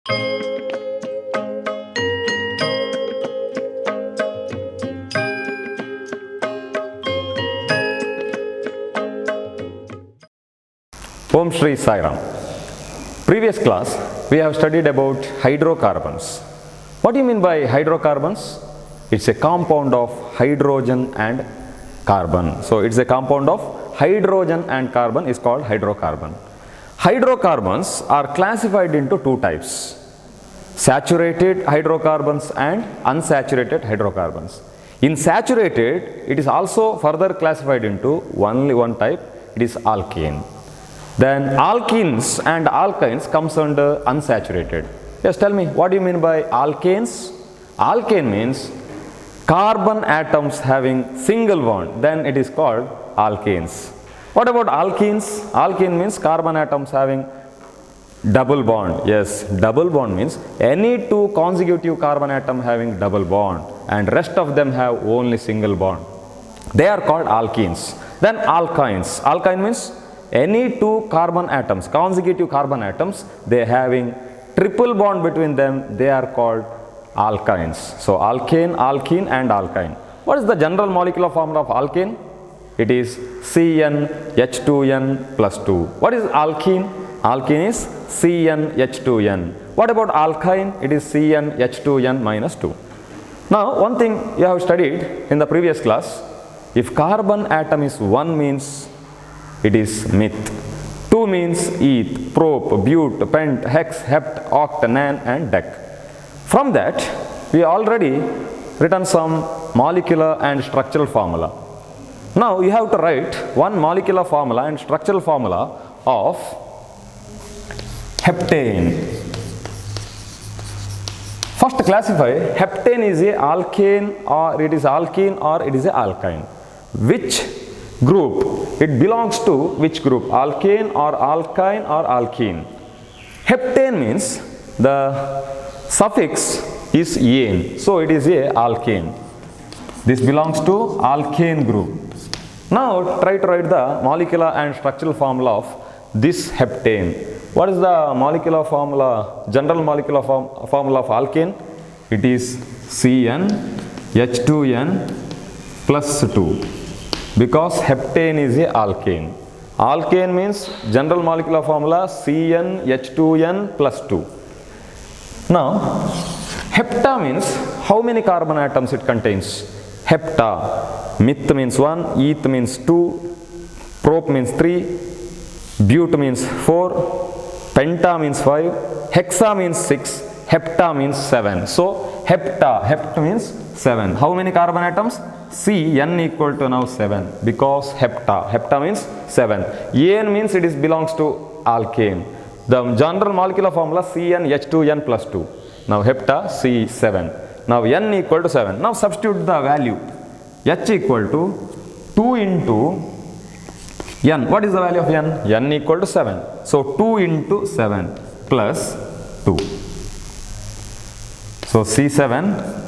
Om Shri Sai Ram. Previous class we have studied about hydrocarbons. What do you mean by hydrocarbons? It's a compound of hydrogen and carbon. So it's a compound of hydrogen and carbon is called hydrocarbon. Hydrocarbons are classified into two types: saturated hydrocarbons and unsaturated hydrocarbons. In saturated, it is also further classified into only one type, it is alkene. Then alkenes and alkynes comes under unsaturated. Yes, tell me, what do you mean by alkenes? Alkane means carbon atoms having single bond, then it is called alkenes. What about alkenes? Alkene means carbon atoms having double bond. Yes, double bond means any two consecutive carbon atom having double bond and rest of them have only single bond. They are called alkenes. Then alkynes. Alkyne means any two carbon atoms, consecutive carbon atoms, they having triple bond between them, they are called alkynes. So alkane, alkene and alkyne. What is the general molecular formula of alkane? It is CnH2n plus 2. What is alkene? Alkene is CnH2n. What about alkyne? It is CnH2n minus 2. Now one thing you have studied in the previous class, if carbon atom is 1 means it is meth, 2 means eth, prop, but, pent, hex, hept, oct, nan and dec. From that we already written some molecular and structural formula. Now you have to write one molecular formula and structural formula of heptane. First classify heptane is a alkane or it is alkene or it is a alkyne. Which group it belongs to? Which group? Alkane or alkyne or alkene? Heptane means the suffix is ane, so it is a alkane. This belongs to alkane group. Now try to write the molecular and structural formula of this heptane. What is the molecular formula, general molecular formula of alkane? It is CnH2n plus 2. Because heptane is a alkane. Alkane means general molecular formula CnH2n plus 2. Now hepta means how many carbon atoms it contains? Hepta, meth means 1, eth means 2, prop means 3, but means 4, penta means 5, hexa means 6, hepta means 7. So hepta, hept means 7. How many carbon atoms? Cn equal to now 7 because hepta means 7. An means it is belongs to alkane. The general molecular formula CnH2n plus 2. Now hepta C7. Now n equal to 7. Now substitute the value. H equal to 2 into n. What is the value of n? N equal to 7. So 2 into 7 plus 2. So C7.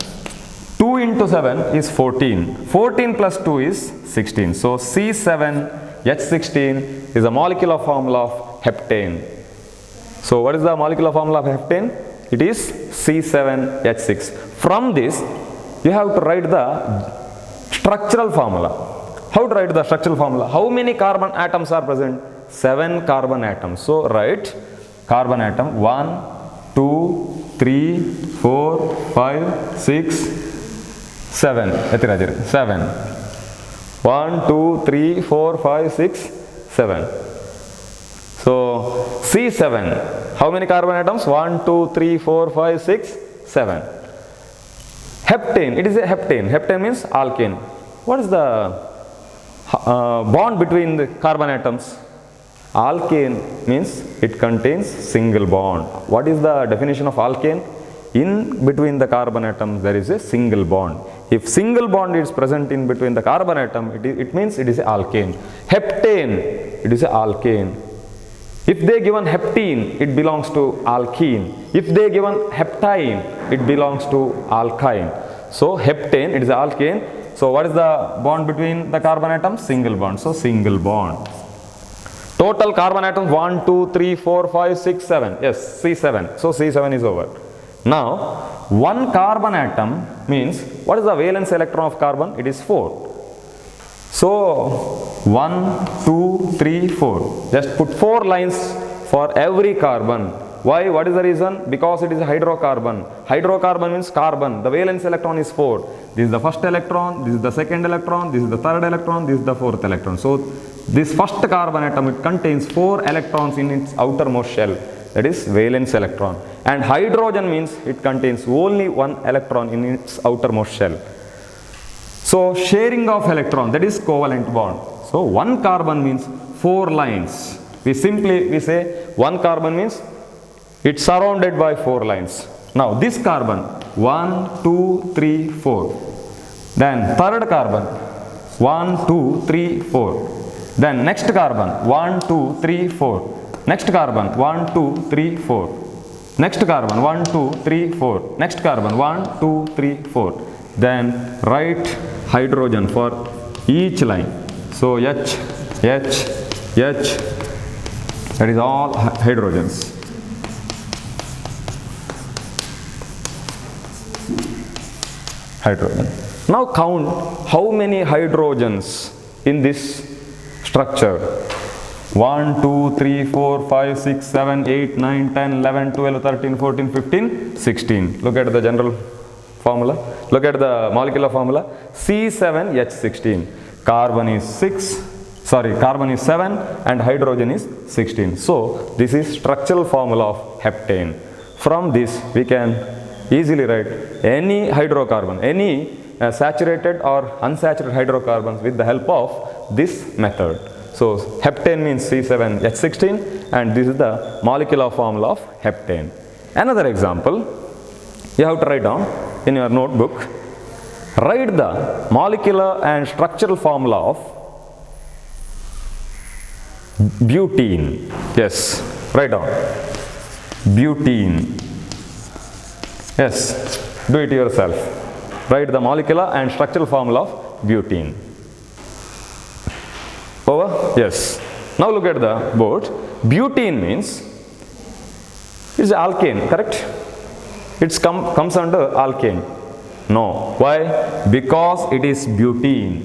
2 into 7 is 14. 14 plus 2 is 16. So C7H16 is a molecular formula of heptane. So what is the molecular formula of heptane? It is C7H6. From this you have to write the structural formula. How to write the structural formula? How many carbon atoms are present? 7 carbon atoms. So write carbon atom 1, 2, 3, 4, 5, 6, 7. 7. 1, 2, 3, 4, 5, 6, 7. So C7. How many carbon atoms? 1, 2, 3, 4, 5, 6, 7. Heptane. It is a heptane. Heptane means alkane. What is the bond between the carbon atoms? Alkane means it contains single bond. What is the definition of alkane? In between the carbon atoms there is a single bond. If single bond is present in between the carbon atom, it means it is a alkane. Heptane, it is a alkane. If they given heptene, it belongs to alkene. If they given heptine, it belongs to alkyne. So heptane, it is alkane. So what is the bond between the carbon atoms? Single bond. So single bond. Total carbon atoms 1, 2, 3, 4, 5, 6, 7. Yes, C7. So C7 is over. Now, one carbon atom means, what is the valence electron of carbon? It is 4. So, 1, 2, 3, 4. Just put 4 lines for every carbon. Why? What is the reason? Because it is a hydrocarbon. Hydrocarbon means carbon. The valence electron is 4. This is the first electron, this is the second electron, this is the third electron, this is the fourth electron. So, this first carbon atom, it contains 4 electrons in its outermost shell. That is valence electron. And hydrogen means it contains only 1 electron in its outermost shell. So, sharing of electron, that is covalent bond. So, 1 carbon means 4 lines. We say 1 carbon means it's surrounded by 4 lines. Now, this carbon, 1, 2, 3, 4. Then third carbon, 1, 2, 3, 4. Then next carbon, 1, 2, 3, 4. Next carbon, 1, 2, 3, 4. Next carbon, 1, 2, 3, 4. Next carbon, 1, 2, 3, 4. Then write hydrogen for each line. So H, H, H, that is all hydrogens. Hydrogen. Now count how many hydrogens in this structure. 1, 2, 3, 4, 5, 6, 7, 8, 9, 10, 11, 12, 13, 14, 15, 16. Look at the general formula. Look at the molecular formula. C7H16. Carbon is 7 and hydrogen is 16. So this is structural formula of heptane. From this we can easily write any hydrocarbon, any saturated or unsaturated hydrocarbons with the help of this method. So heptane means C7H16 and this is the molecular formula of heptane. Another example, you have to write down in your notebook. Write the molecular and structural formula of butene. Yes, write down. Butene. Yes, do it yourself. Write the molecular and structural formula of butene. Over? Yes. Now look at the board. Butene means it's alkane, correct? It comes under alkane. No. Why? Because it is butene.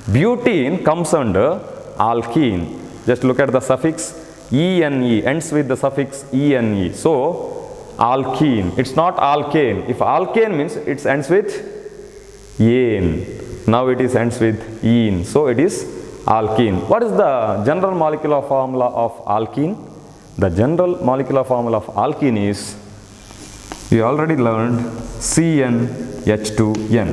Butene comes under alkene. Just look at the suffix ene, ends with the suffix ene. So, alkene. It's not alkane. If alkane means it ends with ene. Now it is ends with ene. So, it is alkene. What is the general molecular formula of alkene? The general molecular formula of alkene is, we already learned, CnH2n.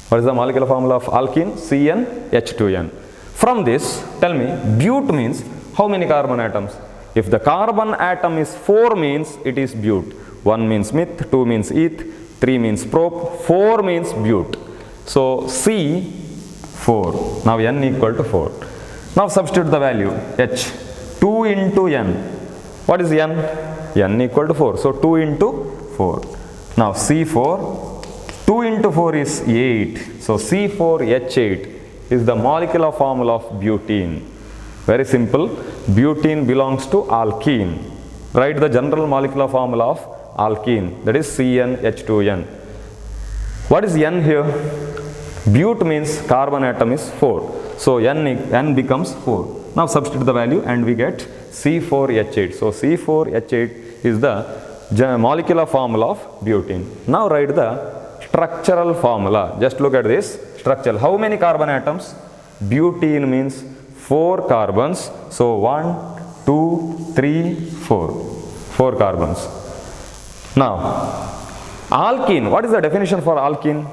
What is the molecular formula of alkene? CnH2n. From this, tell me, but means how many carbon atoms? If the carbon atom is 4 means it is but. 1 means meth, 2 means eth, 3 means prop, 4 means but. So C 4. Now n equal to 4. Now substitute the value H. 2 into n. What is n? N equal to 4. So 2 into 4. Now C4. 2 into 4 is 8. So C4H8 is the molecular formula of butene. Very simple. Butene belongs to alkene. Write the general molecular formula of alkene. That is CnH2n. What is n here? But means carbon atom is 4. So n becomes 4. Now substitute the value and we get C4H8. So C4H8 is the molecular formula of butene. Now write the structural formula. Just look at this structural. How many carbon atoms? Butene means 4 carbons. So 1, 2, 3, 4. 4 carbons. Now alkene. What is the definition for alkene?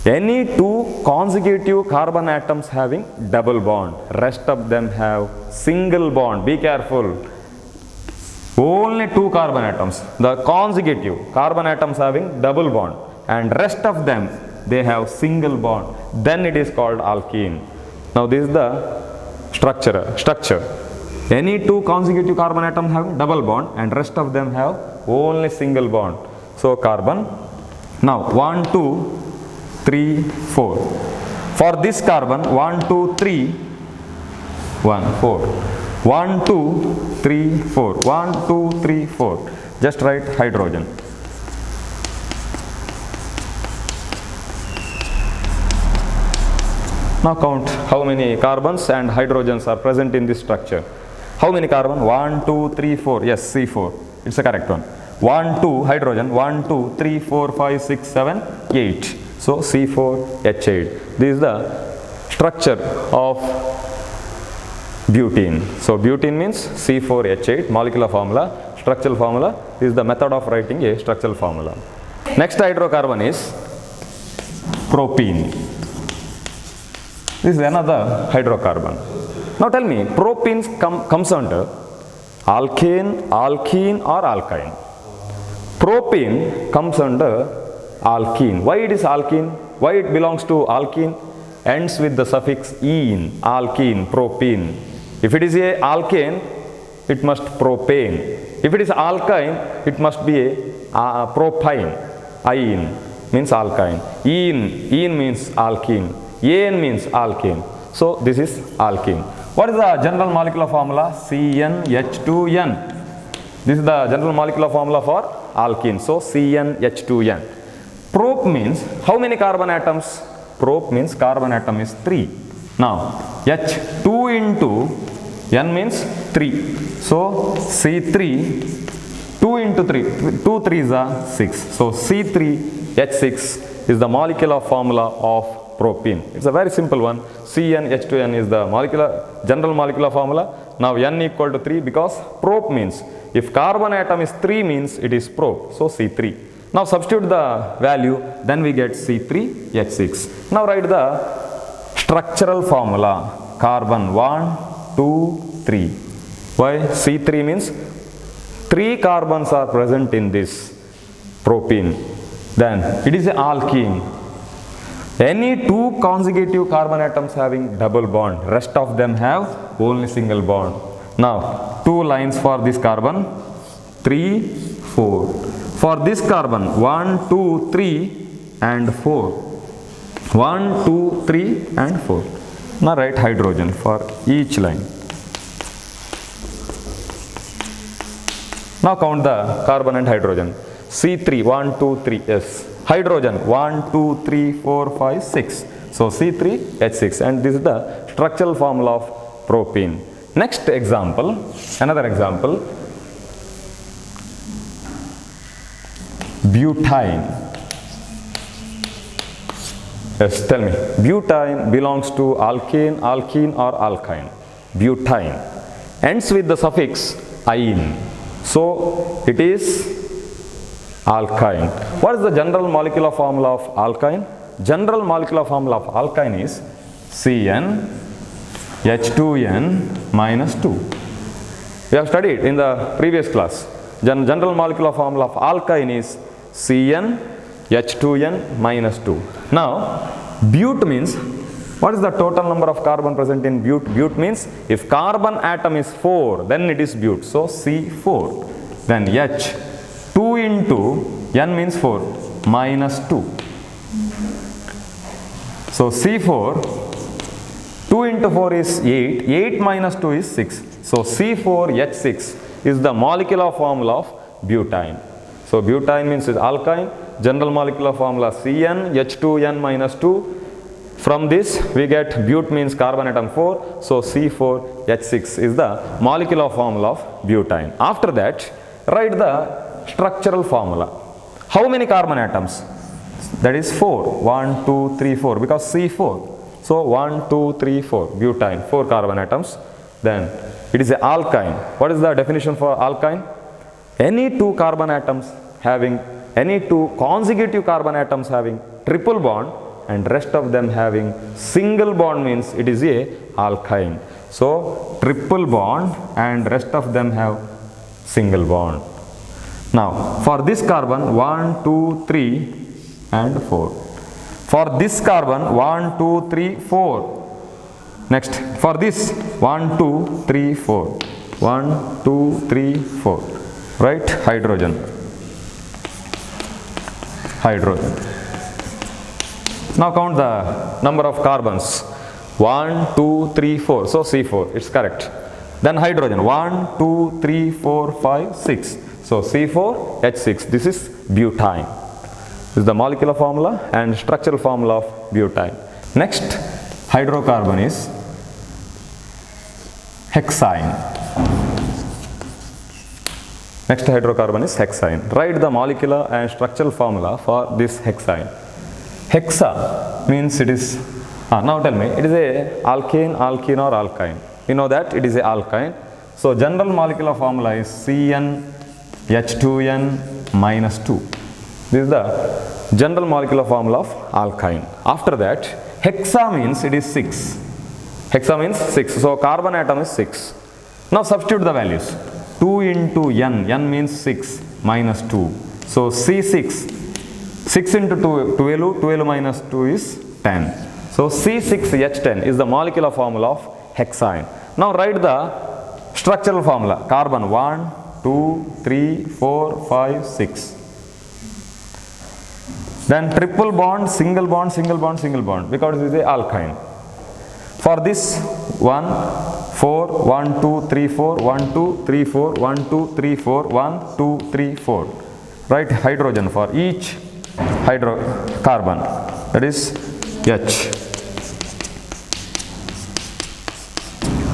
Any 2 consecutive carbon atoms having double bond. Rest of them have single bond. Be careful. Only 2 carbon atoms. The consecutive carbon atoms having double bond. And rest of them, they have single bond. Then it is called alkene. Now this is the structure. Any 2 consecutive carbon atoms have double bond and rest of them have only single bond. So carbon. Now 1, 2, 3, 4. For this carbon 1, 2, 3, 1, 4. 1, 2, 3, 4. 1, 2, 3, 4. Just write hydrogen. Now count how many carbons and hydrogens are present in this structure. How many carbon? 1, 2, 3, 4. Yes, C4. It's the correct one. 1, 2, hydrogen. 1, 2, 3, 4, 5, 6, 7, 8. So C4H8. This is the structure of butene. So butene means C4H8, molecular formula. Structural formula is the method of writing a structural formula. Next hydrocarbon is propene. This is another hydrocarbon. Now tell me, propene comes under alkane, alkene or alkyne? Propene comes under alkene. Why it is alkene? Why it belongs to alkene? Ends with the suffix "ene", alkene, propene. If it is a alkane, it must propane. If it is alkyne, it must be a propine. Ine means alkyne. Ene means alkene. Ane means alkene. So this is alkene. What is the general molecular formula? CnH2n. This is the general molecular formula for alkene. So CnH2n. Prop means how many carbon atoms? Prop means carbon atom is 3. Now H2 into N means 3. So C3, 2 into 3, 2 3s are 6. So C3H6 is the molecular formula of propene. It's a very simple one. CnH2n is the general molecular formula. Now N equal to 3 because prop means if carbon atom is 3 means it is prop. So C3. Now substitute the value, then we get C3H6. Now write the structural formula. Carbon 1, 2, 3. Why? C3 means 3 carbons are present in this propene. Then it is an alkene. Any 2 consecutive carbon atoms having double bond, rest of them have only single bond. Now 2 lines for this carbon, 3, 4. For this carbon, 1, 2, 3 and 4. 1, 2, 3 and 4. Now write hydrogen for each line. Now count the carbon and hydrogen. C3, 1, 2, 3, yes. Hydrogen, 1, 2, 3, 4, 5, 6. So C3H6, and this is the structural formula of propene. Next example, another example, butane. Yes, tell me. Butane belongs to alkane, alkene or alkyne. Butane ends with the suffix "ine". So it is alkyne. What is the general molecular formula of alkyne? General molecular formula of alkyne is CnH2n minus 2. We have studied in the previous class. General molecular formula of alkyne is CnH2n minus 2. Now, but means, what is the total number of carbon present in but? But means, if carbon atom is 4, then it is but. So, C4. Then H, 2 into N means 4, minus 2. So, C4, 2 into 4 is 8, 8 minus 2 is 6. So, C4H6 is the molecular formula of butane. So, butane means is alkyne, general molecular formula CnH2n minus 2. From this we get but means carbon atom 4. So, C4H6 is the molecular formula of butane. After that, write the structural formula. How many carbon atoms? That is 4. 1, 2, 3, 4 because C4. So, 1, 2, 3, 4 butane, 4 carbon atoms. Then it is an alkyne. What is the definition for alkyne? Any 2 carbon atoms having, any 2 consecutive carbon atoms having triple bond and rest of them having single bond means it is a alkyne. So, triple bond and rest of them have single bond. Now, for this carbon 1, 2, 3 and 4. For this carbon 1, 2, 3, 4. Next, for this 1, 2, 3, 4. 1, 2, 3, 4. Right? Hydrogen. Hydrogen. Now count the number of carbons. 1, 2, 3, 4. So C4, it's correct. Then hydrogen, 1, 2, 3, 4, 5, 6. So C4H6, this is butane. This is the molecular formula and structural formula of butane. Next hydrocarbon is hexane. Next hydrocarbon is hexane. Write the molecular and structural formula for this hexane. Hexa means it is, now tell me, it is a alkane, alkene or alkyne. You know that it is a alkyne. So general molecular formula is CnH2n minus 2. This is the general molecular formula of alkyne. After that, hexa means it is 6. Hexa means 6. So carbon atom is 6. Now substitute the values. 2 into n, n means 6 minus 2. So C6, 6 into 2, 12, 12 minus 2 is 10. So C6H10 is the molecular formula of hexane. Now write the structural formula. Carbon 1, 2, 3, 4, 5, 6. Then triple bond, single bond, single bond, single bond, because it is a alkyne. For this 1, 4, 1, 2, 3, 4, 1, 2, 3, 4, 1, 2, 3, 4, 1, 2, 3, 4. Write hydrogen for each hydrocarbon, that is H.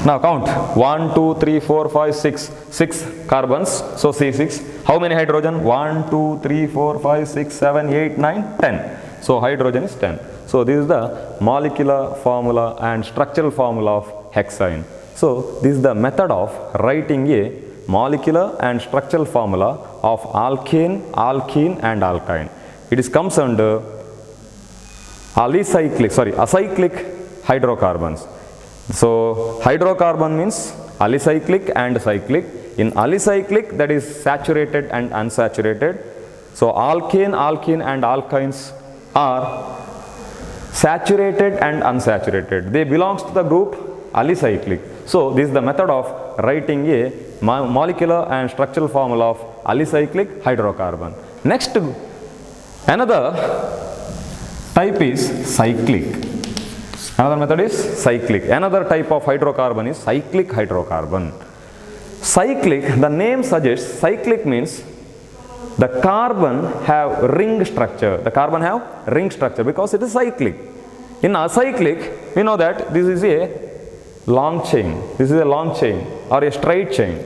Now count 1, 2, 3, 4, 5, 6. 6 carbons, so C6. How many hydrogen? 1, 2, 3, 4, 5, 6, 7, 8, 9, 10. So hydrogen is 10. So this is the molecular formula and structural formula of hexane. So this is the method of writing a molecular and structural formula of alkane, alkene and alkyne. It is comes under acyclic hydrocarbons. So hydrocarbon means alicyclic and cyclic. In alicyclic, that is saturated and unsaturated. So alkane, alkene and alkynes are saturated and unsaturated. They belongs to the group alicyclic. So this is the method of writing a molecular and structural formula of alicyclic hydrocarbon. Next, another type is cyclic. Another method is cyclic. Another type of hydrocarbon is cyclic hydrocarbon. Cyclic, the name suggests, cyclic means the carbon have ring structure. The carbon have ring structure because it is cyclic. In acyclic, we know that this is a long chain. This is a long chain or a straight chain.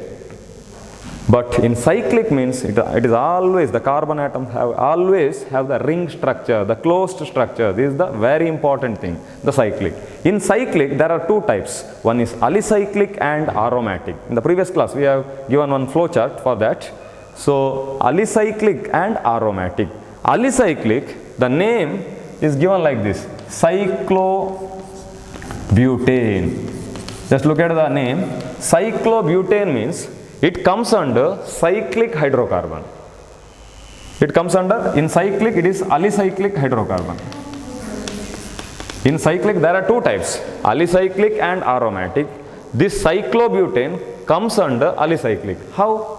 But in cyclic means it is always, the carbon atoms always have the ring structure, the closed structure. This is the very important thing, the cyclic. In cyclic, there are two types. One is alicyclic and aromatic. In the previous class, we have given one flow chart for that. So, alicyclic and aromatic. Alicyclic, the name is given like this, Cyclobutane. Just look at the name. Cyclobutane means it comes under cyclic hydrocarbon. It comes under, in cyclic it is alicyclic hydrocarbon. In cyclic there are two types, alicyclic and aromatic. This cyclobutane comes under alicyclic. How?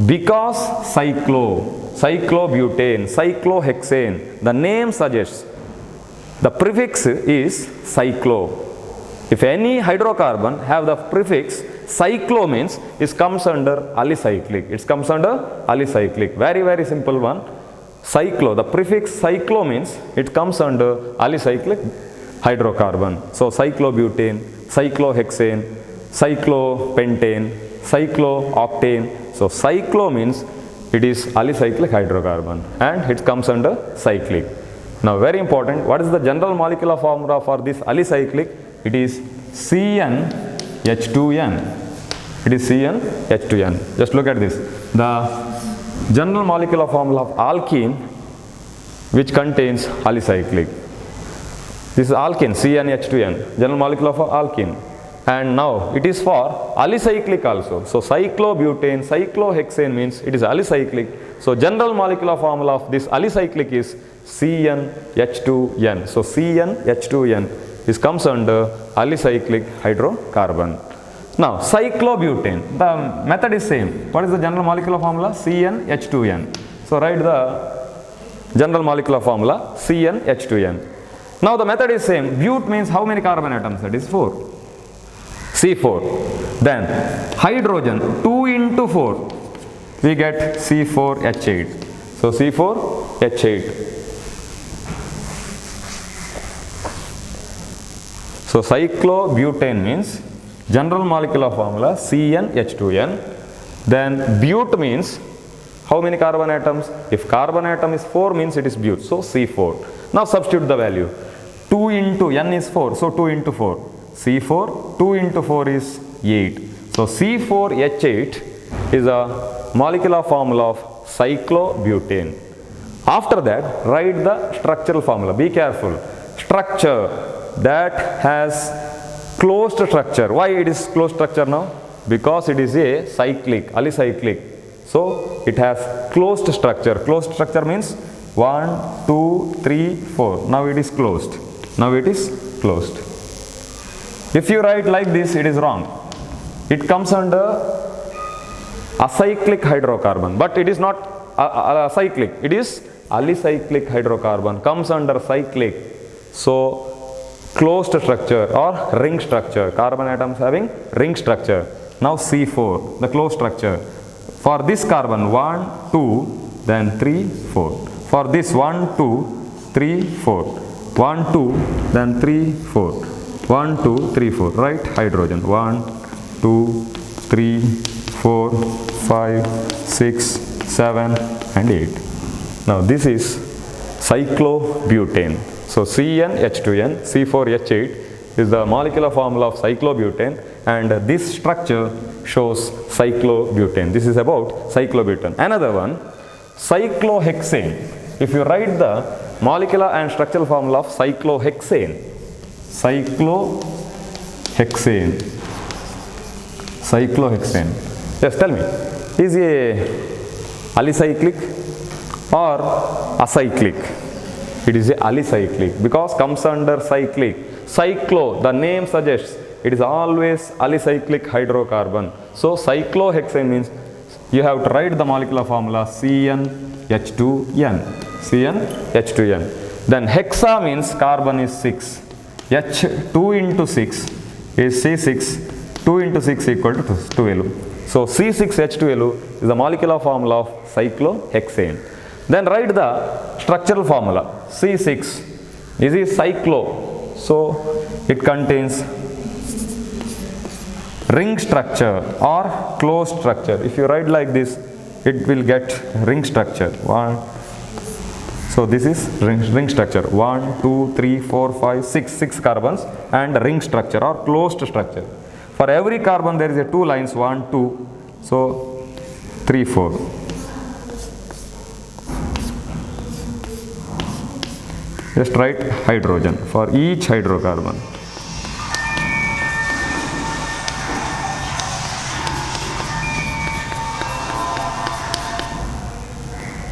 Because cyclobutane, cyclohexane, the name suggests, the prefix is cyclo. If any hydrocarbon have the prefix cyclo means it comes under alicyclic. It comes under alicyclic. Very, very simple one. Cyclo, the prefix cyclo means it comes under alicyclic hydrocarbon. So cyclobutane, cyclohexane, cyclopentane, cyclooctane. So cyclo means it is alicyclic hydrocarbon and it comes under cyclic. Now very important, what is the general molecular formula for this alicyclic? It is CnH2n. It is CnH2n. Just look at this. The general molecular formula of alkene, which contains alicyclic. This is alkene, CnH2n, general molecular for alkene. And now it is for alicyclic also. So cyclobutane, cyclohexane means it is alicyclic. So general molecular formula of this alicyclic is CnH2n. So CnH2n. This comes under alicyclic hydrocarbon. Now, cyclobutane, the method is same. What is the general molecular formula? CnH2n. So, write the general molecular formula CnH2n. Now the method is same. But means how many carbon atoms? That is 4. C4. Then hydrogen 2 into 4. We get C4H8. So C4H8. So cyclobutane means general molecular formula CnH2n. Then but means how many carbon atoms? If carbon atom is 4 means it is but. So C4. Now substitute the value. 2 into n is 4. So 2 into 4. C4. 2 into 4 is 8. So C4H8 is a molecular formula of cyclobutane. After that, write the structural formula. Be careful. Structure that has closed structure. Why it is closed structure now? Because it is a cyclic, alicyclic. So it has closed structure. Closed structure means 1, 2, 3, 4. Now it is closed. Now it is closed. If you write like this, it is wrong. It comes under acyclic hydrocarbon, but it is not acyclic. It is alicyclic hydrocarbon. Comes under cyclic. So closed structure or ring structure. Carbon atoms having ring structure. Now C4, the closed structure. For this carbon 1, 2, then 3, 4. For this 1, 2, 3, 4. 1, 2, then 3, 4. 1, 2, 3, 4. Right? Hydrogen. 1, 2, 3, 4, 5, 6, 7 and 8. Now this is cyclobutane. So CnH2n, C4H8 is the molecular formula of cyclobutane, and this structure shows cyclobutane. This is about cyclobutane. Another one, cyclohexane. If you write the molecular and structural formula of cyclohexane, cyclohexane. Yes, tell me, is a alicyclic or acyclic? It is a alicyclic because comes under cyclic. Cyclo, the name suggests, it is always alicyclic hydrocarbon. So cyclohexane means you have to write the molecular formula CnH2n. CnH2n. Then hexa means carbon is 6. H 2 into 6 is C6. 2 into 6 equal to 12. So C6H12 is the molecular formula of cyclohexane. Then write the structural formula. C6 is a cyclo. So it contains ring structure or closed structure. If you write like this, it will get ring structure. So this is ring structure. 1, 2, 3, 4, 5, 6 carbons and ring structure or closed structure. For every carbon there is a 2 lines, 1, 2, so 3, 4. Just write hydrogen for each hydrocarbon.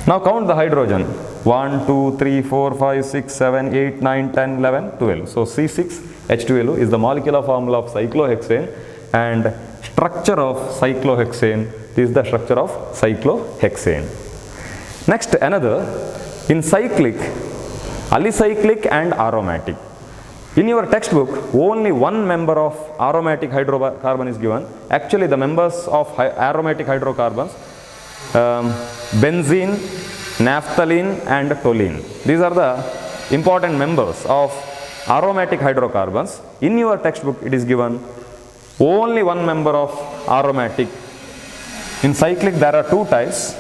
Now count the hydrogen. 1, 2, 3, 4, 5, 6, 7, 8, 9, 10, 11, 12. So C6H12 is the molecular formula of cyclohexane, and structure of cyclohexane is the structure of cyclohexane. Next, another, in cyclic, alicyclic and aromatic. In your textbook, only one member of aromatic hydrocarbon is given. Actually, the members of aromatic hydrocarbons, benzene, naphthalene and toluene. These are the important members of aromatic hydrocarbons. In your textbook, it is given only one member of aromatic. In cyclic, there are two types,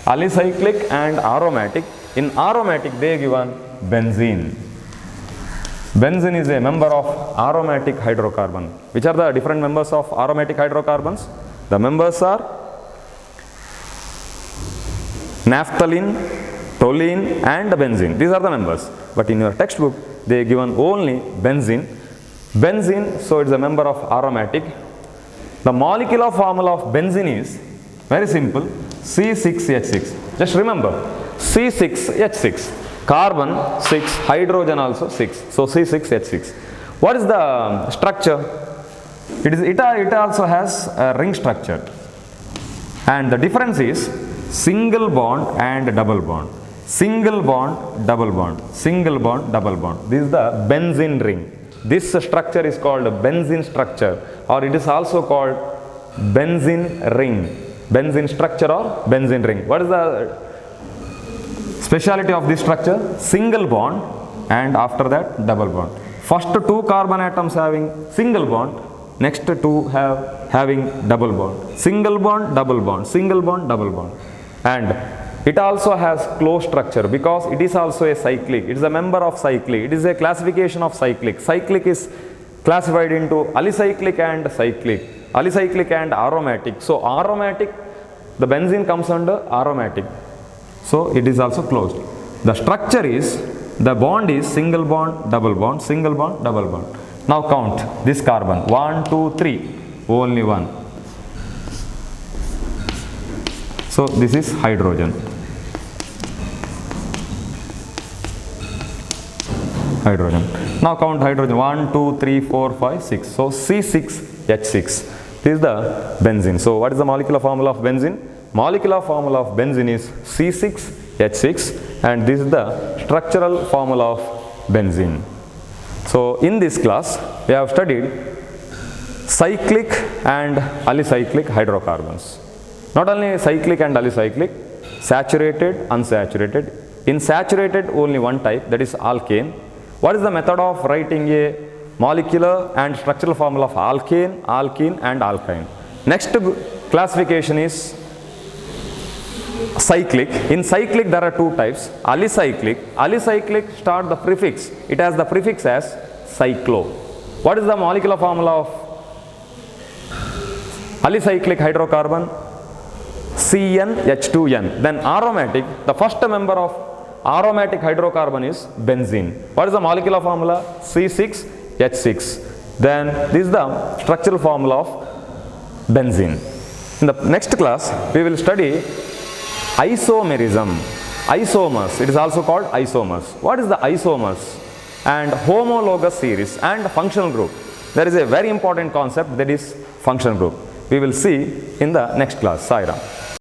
alicyclic and aromatic. In aromatic, they are given benzene. Benzene is a member of aromatic hydrocarbon. Which are the different members of aromatic hydrocarbons? The members are naphthalene, toluene and benzene. These are the members. But in your textbook, they are given only benzene. Benzene, so it is a member of aromatic. The molecular formula of benzene is very simple, C6H6. Just remember, C6H6. Carbon 6, hydrogen also 6. So C6H6. What is the structure? It also has a ring structure. And the difference is single bond and double bond. single bond, double bond, single bond, double bond. This is the benzene ring. This structure is called benzene structure, or it is also called benzene ring. Benzene structure or benzene ring. What is the speciality of this structure? Single bond, and after that double bond. First two carbon atoms having single bond, next two having double bond. Single bond, double bond, single bond, double bond. And it also has closed structure because it is also a cyclic. It is a member of cyclic. It is a classification of cyclic. Cyclic is classified into alicyclic and cyclic. Alicyclic and aromatic. So aromatic, the benzene comes under aromatic. So it is also closed. The structure is, the bond is single bond, double bond, single bond, double bond. Now count this carbon. 1, 2, 3. Only one. So this is hydrogen. Hydrogen. Now count hydrogen. 1, 2, 3, 4, 5, 6. So C6H6. This is the benzene. So what is the molecular formula of benzene? Molecular formula of benzene is C6H6, and this is the structural formula of benzene. So in this class we have studied cyclic and alicyclic hydrocarbons. Not only cyclic and alicyclic, saturated, unsaturated. In saturated only one type, that is alkane. What is the method of writing a molecular and structural formula of alkane, alkene and alkyne? Next classification is cyclic. In cyclic there are two types. Alicyclic. Alicyclic start the prefix. It has the prefix as cyclo. What is the molecular formula of alicyclic hydrocarbon? CnH2n. Then aromatic, the first member of aromatic hydrocarbon is benzene. What is the molecular formula? C6H6. Then this is the structural formula of benzene. In the next class we will study isomerism. Isomers, it is also called isomers. What is the isomers? And homologous series and functional group. There is a very important concept, that is functional group. We will see in the next class. Sai Ram.